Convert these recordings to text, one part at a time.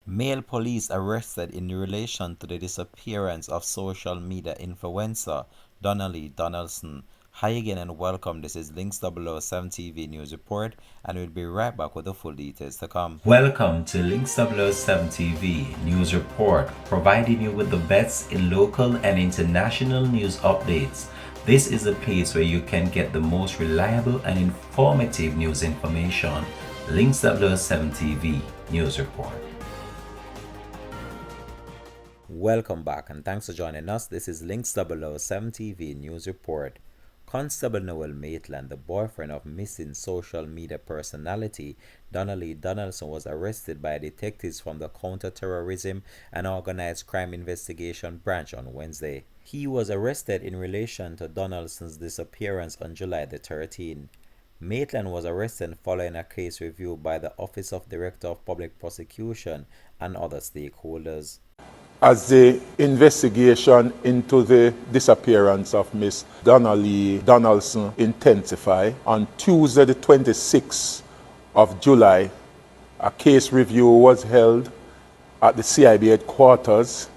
Male police arrested in relation to the disappearance of social media influencer Donnelly Donaldson. Hi again and welcome. This is Links 007 TV News Report, and we'll be right back with the full details to come. Welcome to Links 007 TV News Report, providing you with the best in local and international news updates. This is a place where you can get the most reliable and informative news information. Links 007 TV News Report. Welcome back and thanks for joining us. This is Links 007 TV News Report. Constable Noel Maitland, the boyfriend of missing social media personality Donnelly Donaldson, was arrested by detectives from the Counter-Terrorism and Organized Crime Investigation Branch on Wednesday. He was arrested in relation to Donaldson's disappearance on July the 13th. Maitland was arrested following a case review by the Office of Director of Public Prosecution and other stakeholders. As the investigation into the disappearance of Miss Donnelly Donaldson intensified, on Tuesday the 26th of July, a case review was held at the CIB headquarters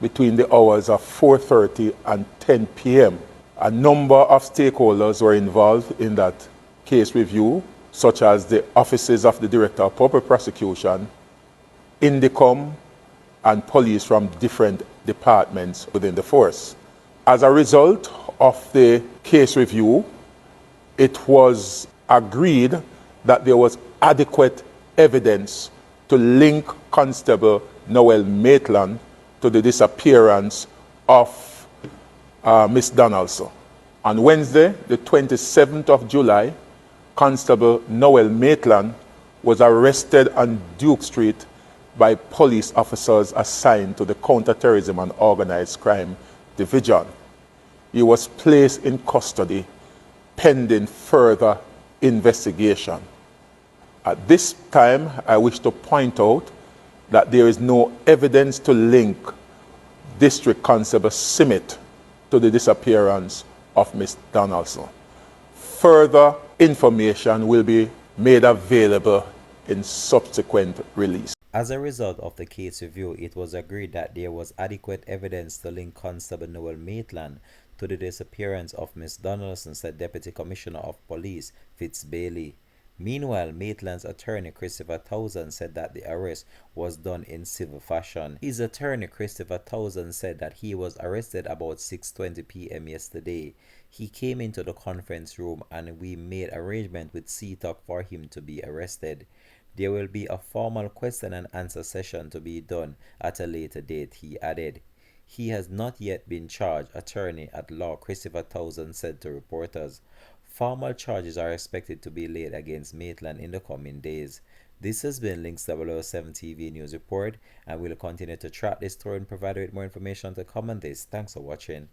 between the hours of 4:30 and 10 p.m. A number of stakeholders were involved in that case review, such as the offices of the Director of Public Prosecution, Indicom, and police from different departments within the force. As a result of the case review, it was agreed that there was adequate evidence to link Constable Noel Maitland to the disappearance of Miss Donaldson. On Wednesday, the 27th of July, Constable Noel Maitland was arrested on Duke Street by police officers assigned to the Counter-Terrorism and Organized Crime Division. He was placed in custody pending further investigation. At this time, I wish to point out that there is no evidence to link District Constable Simmet to the disappearance of Miss Donaldson. Further information will be made available in subsequent release. As a result of the case review, it was agreed that there was adequate evidence to link Constable Noel Maitland to the disappearance of Miss Donaldson, said Deputy Commissioner of Police Fitz Bailey. Meanwhile, Maitland's attorney Christopher Townsend said that the arrest was done in civil fashion. His attorney Christopher Townsend said that he was arrested about 6:20 p.m. yesterday. He came into the conference room and we made arrangement with CTOC for him to be arrested. There will be a formal question and answer session to be done at a later date, he added. He has not yet been charged, attorney at law Christopher Townsend said to reporters. Formal charges are expected to be laid against Maitland in the coming days. This has been Links 007 TV News Report, and we'll continue to track this story and provide you with more information to come on this. Thanks for watching.